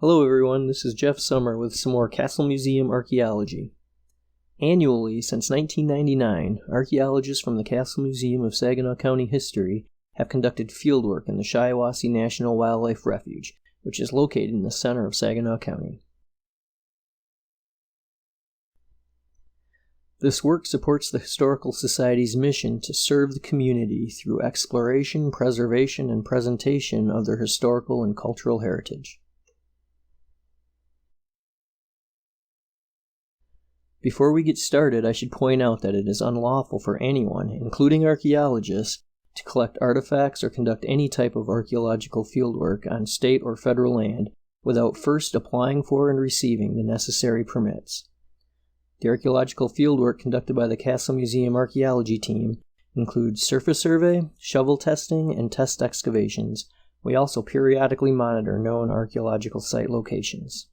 Hello everyone, this is Jeff Summer with some more Castle Museum Archaeology. Annually, since 1999, archaeologists from the Castle Museum of Saginaw County History have conducted fieldwork in the Shiawassee National Wildlife Refuge, which is located in the center of Saginaw County. This work supports the Historical Society's mission to serve the community through exploration, preservation, and presentation of their historical and cultural heritage. Before we get started, I should point out that it is unlawful for anyone, including archaeologists, to collect artifacts or conduct any type of archaeological fieldwork on state or federal land without first applying for and receiving the necessary permits. The archaeological fieldwork conducted by the Castle Museum Archaeology team includes surface survey, shovel testing, and test excavations. We also periodically monitor known archaeological site locations.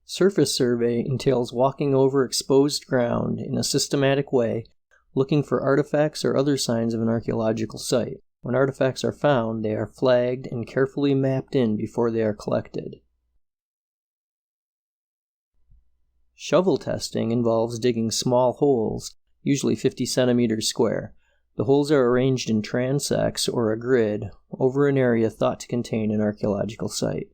Surface survey entails walking over exposed ground in a systematic way, looking for artifacts or other signs of an archaeological site. When artifacts are found, they are flagged and carefully mapped in before they are collected. Shovel testing involves digging small holes, usually 50 centimeters square. The holes are arranged in transects or a grid over an area thought to contain an archaeological site.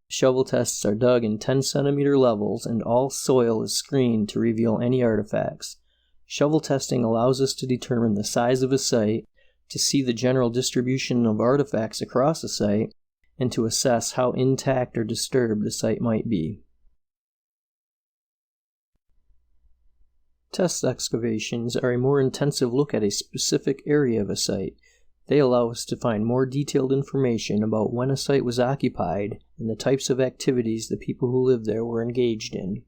Shovel tests are dug in 10 centimeter levels and all soil is screened to reveal any artifacts. Shovel testing allows us to determine the size of a site, to see the general distribution of artifacts across a site, and to assess how intact or disturbed the site might be. Test excavations are a more intensive look at a specific area of a site. They allow us to find more detailed information about when a site was occupied and the types of activities the people who lived there were engaged in.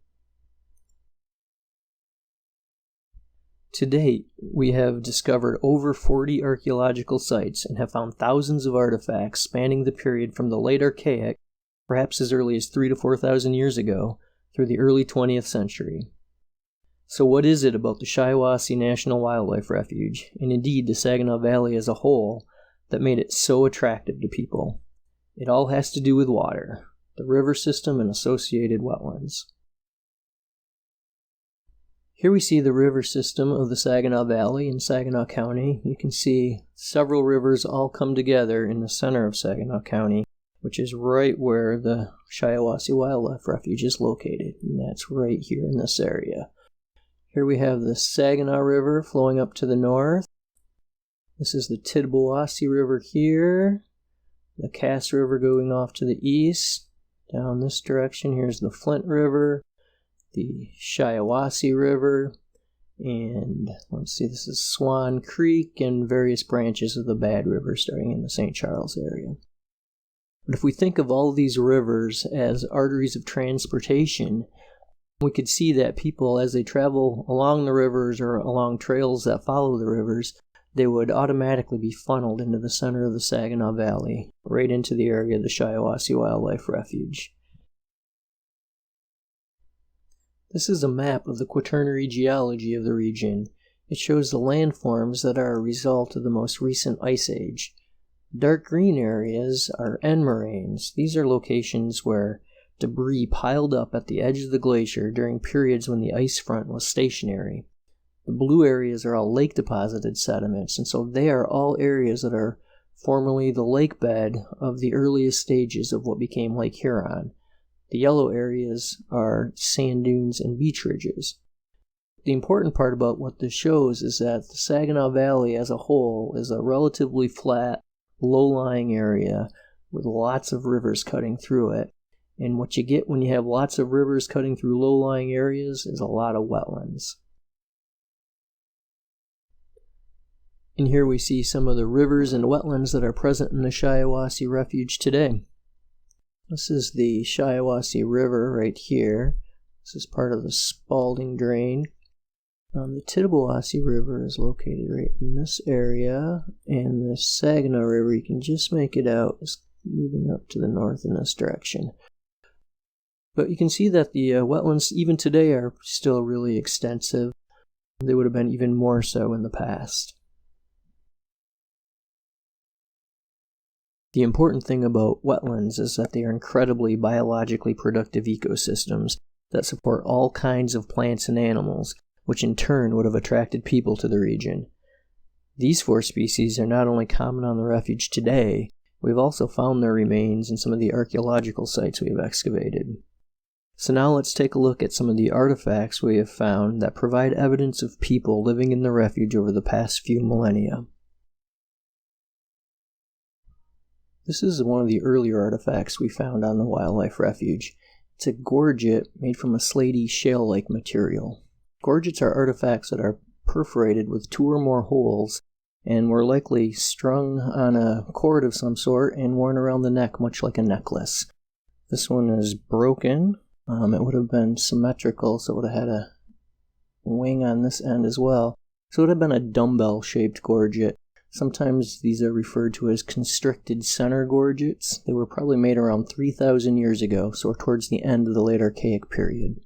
To date, we have discovered over 40 archaeological sites and have found thousands of artifacts spanning the period from the late Archaic, perhaps as early as 3,000 to 4,000 years ago, through the early 20th century. So what is it about the Shiawassee National Wildlife Refuge, and indeed the Saginaw Valley as a whole, that made it so attractive to people? It all has to do with water, the river system and associated wetlands. Here we see the river system of the Saginaw Valley in Saginaw County. You can see several rivers all come together in the center of Saginaw County, which is right where the Shiawassee Wildlife Refuge is located, and that's right here in this area. Here we have the Saginaw River flowing up to the north. This is the Shiawassee River here. The Cass River going off to the east. Down this direction, here's the Flint River, the Shiawassee River, and let's see, this is Swan Creek and various branches of the Bad River starting in the St. Charles area. But if we think of all of these rivers as arteries of transportation, we could see that people, as they travel along the rivers or along trails that follow the rivers, they would automatically be funneled into the center of the Saginaw Valley, right into the area of the Shiawassee Wildlife Refuge. This is a map of the Quaternary Geology of the region. It shows the landforms that are a result of the most recent ice age. Dark green areas are end moraines. These are locations where debris piled up at the edge of the glacier during periods when the ice front was stationary. The blue areas are all lake-deposited sediments, and so they are all areas that are formerly the lake bed of the earliest stages of what became Lake Huron. The yellow areas are sand dunes and beach ridges. The important part about what this shows is that the Saginaw Valley as a whole is a relatively flat, low-lying area with lots of rivers cutting through it. And what you get when you have lots of rivers cutting through low-lying areas is a lot of wetlands. And here we see some of the rivers and wetlands that are present in the Shiawassee Refuge today. This is the Shiawassee River right here. This is part of the Spalding Drain. The Shiawassee River is located right in this area, and the Saginaw River, you can just make it out, is moving up to the north in this direction. But you can see that the wetlands, even today, are still really extensive. They would have been even more so in the past. The important thing about wetlands is that they are incredibly biologically productive ecosystems that support all kinds of plants and animals, which in turn would have attracted people to the region. These 4 species are not only common on the refuge today, we've also found their remains in some of the archaeological sites we have excavated. So now let's take a look at some of the artifacts we have found that provide evidence of people living in the refuge over the past few millennia. This is one of the earlier artifacts we found on the wildlife refuge. It's a gorget made from a slaty shale-like material. Gorgets are artifacts that are perforated with 2 or more holes and were likely strung on a cord of some sort and worn around the neck much like a necklace. This one is broken. It would have been symmetrical, so it would have had a wing on this end as well. So it would have been a dumbbell-shaped gorget. Sometimes these are referred to as constricted center gorgets. They were probably made around 3,000 years ago, so towards the end of the late Archaic period.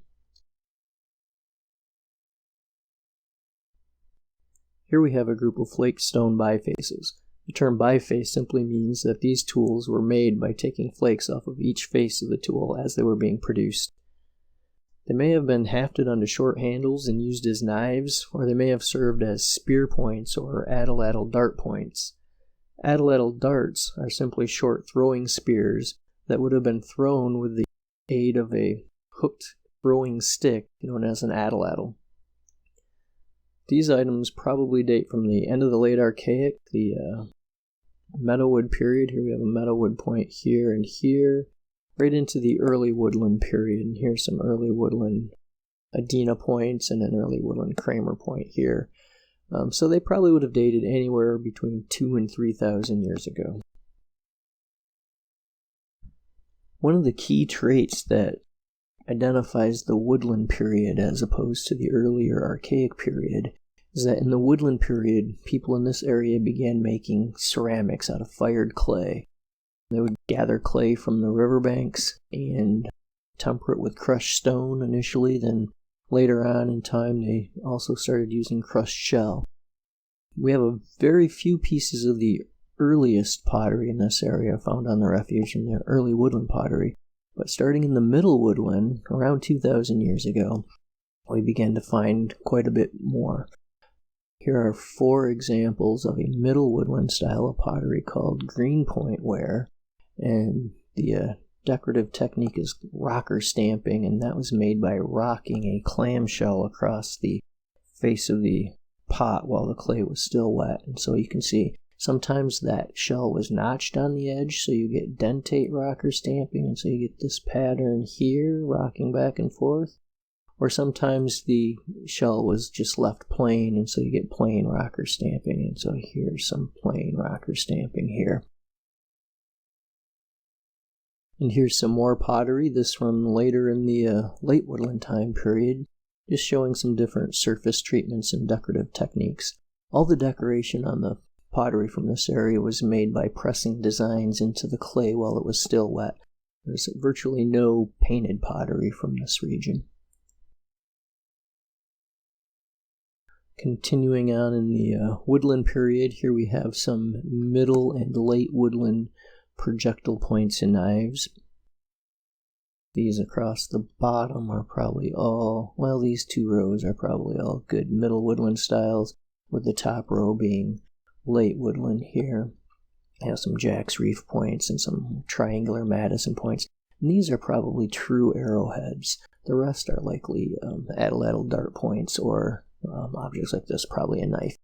Here we have a group of flake stone bifaces. The term biface simply means that these tools were made by taking flakes off of each face of the tool as they were being produced. They may have been hafted onto short handles and used as knives, or they may have served as spear points or atlatl dart points. Atlatl darts are simply short throwing spears that would have been thrown with the aid of a hooked throwing stick known as an atlatl. These items probably date from the end of the late Archaic, the Meadowwood period. Here we have a Meadowwood point here and here, right into the early Woodland period. And here's some early Woodland Adena points and an early Woodland Kramer point here. So they probably would have dated anywhere between 2,000 and 3,000 years ago. One of the key traits that identifies the Woodland period as opposed to the earlier Archaic period is that in the Woodland period, people in this area began making ceramics out of fired clay. They would gather clay from the riverbanks and temper it with crushed stone initially, then later on in time they also started using crushed shell. We have a very few pieces of the earliest pottery in this area found on the refuge in the early woodland pottery, but starting in the middle woodland, around 2,000 years ago, we began to find quite a bit more. Here are 4 examples of a middle woodland style of pottery called greenpoint ware, and the decorative technique is rocker stamping, and that was made by rocking a clamshell across the face of the pot while the clay was still wet. And so you can see sometimes that shell was notched on the edge, so you get dentate rocker stamping, and so you get this pattern here, rocking back and forth. Or sometimes the shell was just left plain, and so you get plain rocker stamping, and so here's some plain rocker stamping here. And here's some more pottery, this from later in the late woodland time period, just showing some different surface treatments and decorative techniques. All the decoration on the pottery from this area was made by pressing designs into the clay while it was still wet. There's virtually no painted pottery from this region. Continuing on in the woodland period, here we have some middle and late woodland projectile points and knives. These across the bottom are probably all, well, these 2 rows are probably all good middle woodland styles, with the top row being late woodland here. I have some Jack's Reef points and some triangular Madison points. And these are probably true arrowheads. The rest are likely atlatl dart points or objects like this, probably a knife.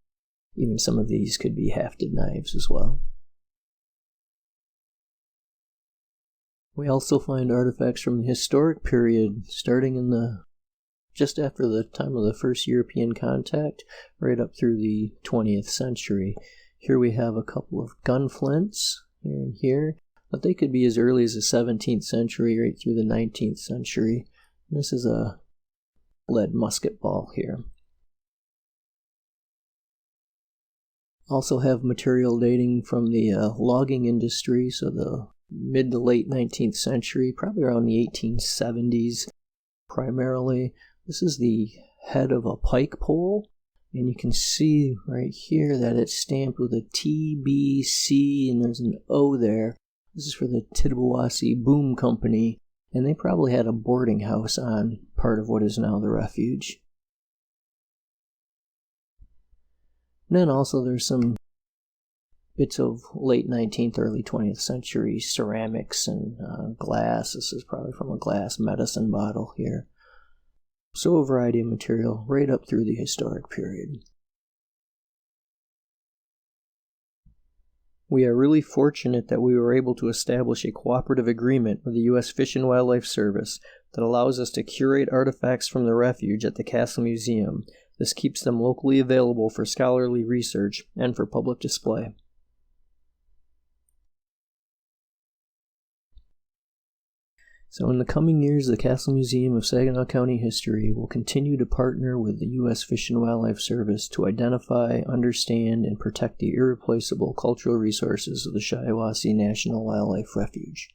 Even some of these could be hafted knives as well. We also find artifacts from the historic period, starting in just after the time of the first European contact, right up through the 20th century. Here we have a couple of gun flints, here and here, but they could be as early as the 17th century, right through the 19th century. This is a lead musket ball here. Also have material dating from the logging industry, so the mid to late 19th century, probably around the 1870s primarily. This is the head of a pike pole, And you can see right here that it's stamped with a TBC, and there's an O there. This is for the Shiawassee Boom Company, and they probably had a boarding house on part of what is now the refuge. And then also there's some bits of late 19th, early 20th century ceramics and glass. This is probably from a glass medicine bottle here. So a variety of material right up through the historic period. We are really fortunate that we were able to establish a cooperative agreement with the U.S. Fish and Wildlife Service that allows us to curate artifacts from the refuge at the Castle Museum. This keeps them locally available for scholarly research and for public display. So in the coming years, the Castle Museum of Saginaw County History will continue to partner with the U.S. Fish and Wildlife Service to identify, understand, and protect the irreplaceable cultural resources of the Shiawassee National Wildlife Refuge.